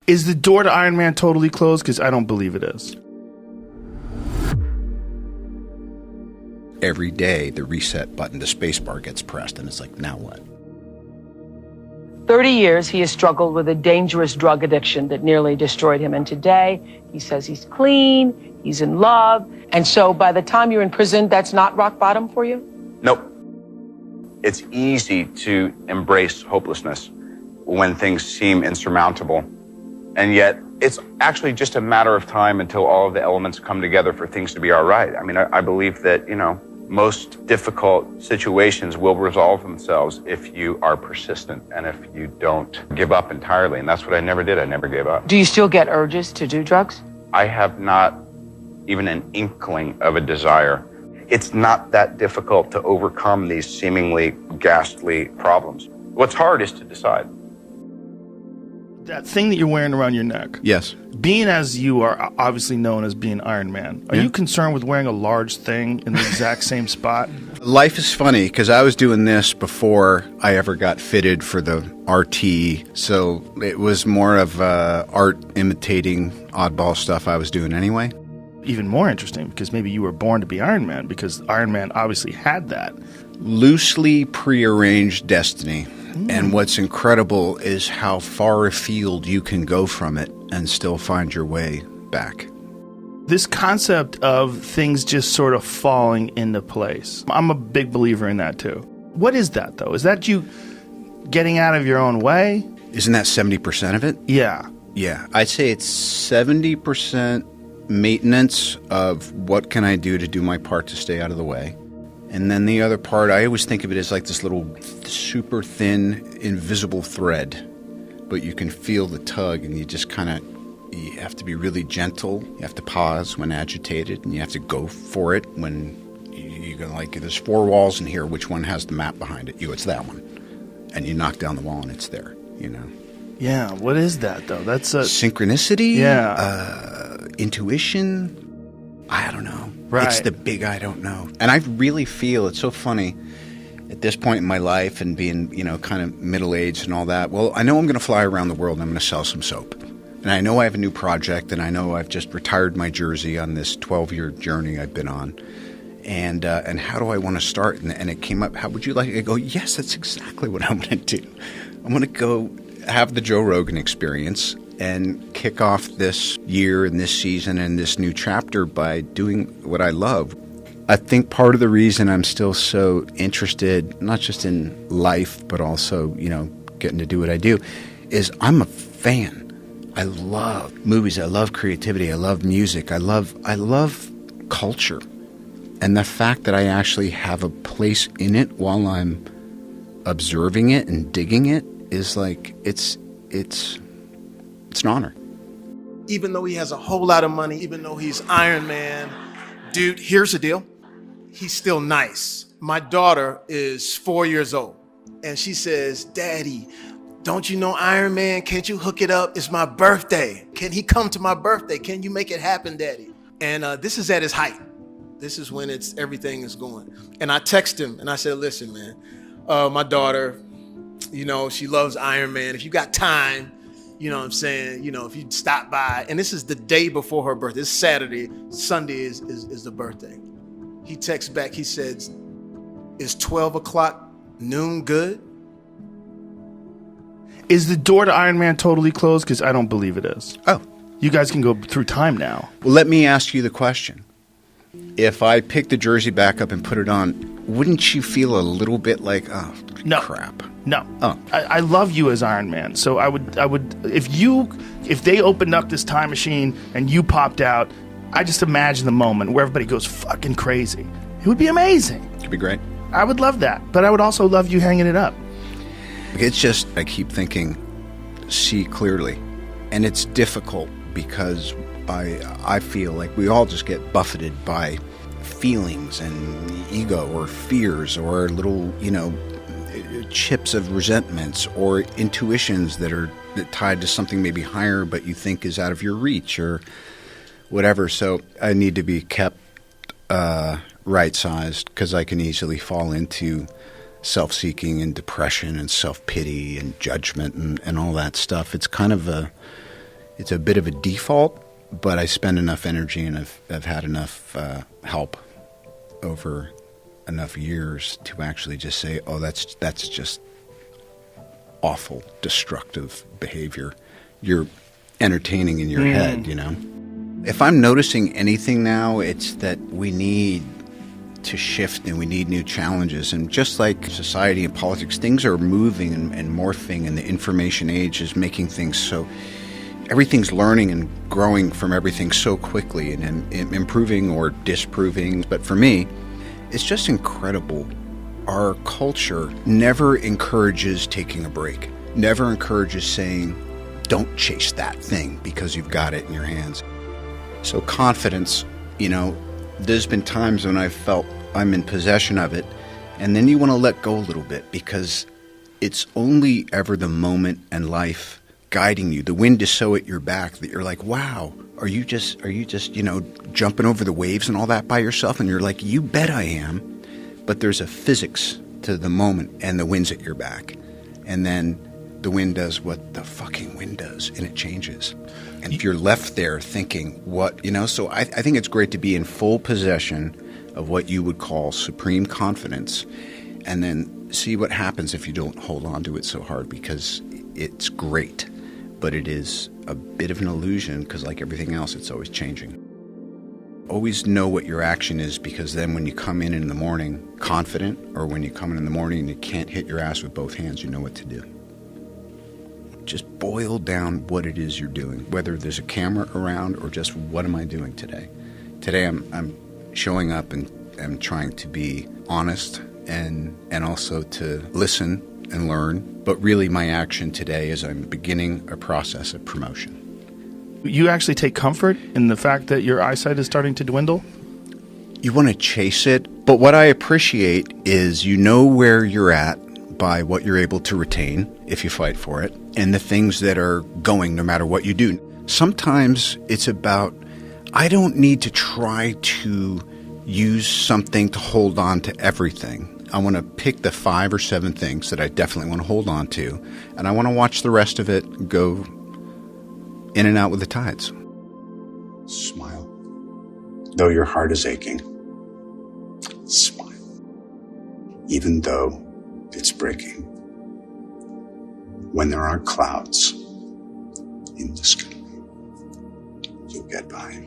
Is the door to Iron Man totally closed? Because I don't believe it is. Every day, the reset button, the space bar gets pressed, and it's like, now what? 30 years he has struggled with a dangerous drug addiction that nearly destroyed him. And today, he says he's clean, he's in love. And so by the time you're in prison, that's not rock bottom for you? Nope. It's easy to embrace hopelessness when things seem insurmountable. And yet, it's actually just a matter of time until all of the elements come together for things to be all right. I mean, I believe that, most difficult situations will resolve themselves if you are persistent and if you don't give up entirely. And that's what I never did. I never gave up. Do you still get urges to do drugs? I have not even an inkling of a desire. It's not that difficult to overcome these seemingly ghastly problems. What's hard is to decide. That thing that you're wearing around your neck. Yes. Being as you are obviously known as being Iron Man, are you concerned with wearing a large thing in the exact same spot? Life is funny because I was doing this before I ever got fitted for the RT, so it was more of art imitating oddball stuff I was doing anyway. Even more interesting because maybe you were born to be Iron Man because Iron Man obviously had that. Loosely prearranged destiny. And what's incredible is how far afield you can go from it and still find your way back. This concept of things just sort of falling into place. I'm a big believer in that too. What is that though? Is that you getting out of your own way? Isn't that 70% of it? Yeah. Yeah. I'd say it's 70% maintenance of what can I do to do my part to stay out of the way. And then the other part, I always think of it as like this little super thin, invisible thread. But you can feel the tug and you just you have to be really gentle. You have to pause when agitated and you have to go for it when you're going to like, there's 4 walls in here, which one has the map behind it? It's that one. And you knock down the wall and it's there, Yeah, what is that though? That's a... Synchronicity? Yeah. Intuition? I don't know. Right. It's the big I don't know. And I really feel, it's so funny, at this point in my life and being, kind of middle-aged and all that, well, I know I'm going to fly around the world and I'm going to sell some soap. And I know I have a new project and I know I've just retired my jersey on this 12-year journey I've been on. And how do I want to start? And it came up, how would you like it? I go, yes, that's exactly what I'm going to do. I'm going to go have the Joe Rogan experience and kick off this year and this season and this new chapter by doing what I love. I think part of the reason I'm still so interested, not just in life, but also, getting to do what I do, is I'm a fan. I love movies. I love creativity. I love music. I love culture. And the fact that I actually have a place in it while I'm observing it and digging it is like, it's an honor. Even though he has a whole lot of money, even though he's Iron Man, dude, here's the deal. He's still nice. My daughter is 4 years old, and she says, Daddy, don't you know Iron Man? Can't you hook it up? It's my birthday. Can he come to my birthday? Can you make it happen, Daddy? And this is at his height. This is when everything is going. And I text him, and I said, listen, man, my daughter, she loves Iron Man. If you got time, you know what I'm saying? If you'd stop by. And this is the day before her birthday. It's Saturday. Sunday is the birthday. He texts back. He says, is 12 o'clock noon good? Is the door to Iron Man totally closed? Because I don't believe it is. Oh. You guys can go through time now. Well, let me ask you the question. If I pick the jersey back up and put it on, wouldn't you feel a little bit like, oh, no. crap? No. Oh. I love you as Iron Man. So I would if they opened up this time machine and you popped out, I just imagine the moment where everybody goes fucking crazy. It would be amazing. It'd be great. I would love that. But I would also love you hanging it up. It's just, I keep thinking, see clearly. And it's difficult because I feel like we all just get buffeted by feelings and ego or fears or little, chips of resentments or intuitions that are tied to something maybe higher but you think is out of your reach or whatever. So I need to be kept right-sized because I can easily fall into self-seeking and depression and self-pity and judgment and all that stuff. It's kind of It's a bit of a default, but I spend enough energy and I've had enough help over enough years to actually just say, oh, that's just awful, destructive behavior. You're entertaining in your head, you know? If I'm noticing anything now, it's that we need to shift and we need new challenges. And just like society and politics, things are moving and morphing, and the information age is making things so... Everything's learning and growing from everything so quickly and improving or disproving. But for me, it's just incredible. Our culture never encourages taking a break, never encourages saying, don't chase that thing because you've got it in your hands. So confidence, you know, there's been times when I've felt I'm in possession of it, and then you want to let go a little bit because it's only ever the moment and life guiding you. The wind is so at your back that you're like, wow, are you just, you know, jumping over the waves and all that by yourself? And you're like, you bet I am. But there's a physics to the moment, and the wind's at your back. And then the wind does what the fucking wind does, and it changes. And if you're left there thinking, what, you know, so I think it's great to be in full possession of what you would call supreme confidence, and then see what happens if you don't hold on to it so hard, because it's great. But it is a bit of an illusion because, like everything else, it's always changing. Always know what your action is, because then when you come in the morning confident, or when you come in the morning and you can't hit your ass with both hands, you know what to do. Just boil down what it is you're doing, whether there's a camera around or just what am I doing today. Today I'm showing up and I'm trying to be honest and also to listen and learn. But really my action today is I'm beginning a process of promotion. You actually take comfort in the fact that your eyesight is starting to dwindle? You want to chase it, but what I appreciate is you know where you're at by what you're able to retain if you fight for it, and the things that are going no matter what you do. Sometimes it's about, I don't need to try to use something to hold on to everything. I want to pick the 5 or 7 things that I definitely want to hold on to, and I want to watch the rest of it go in and out with the tides. Smile. Though your heart is aching, smile. Even though it's breaking. When there are clouds in the sky, you'll get by.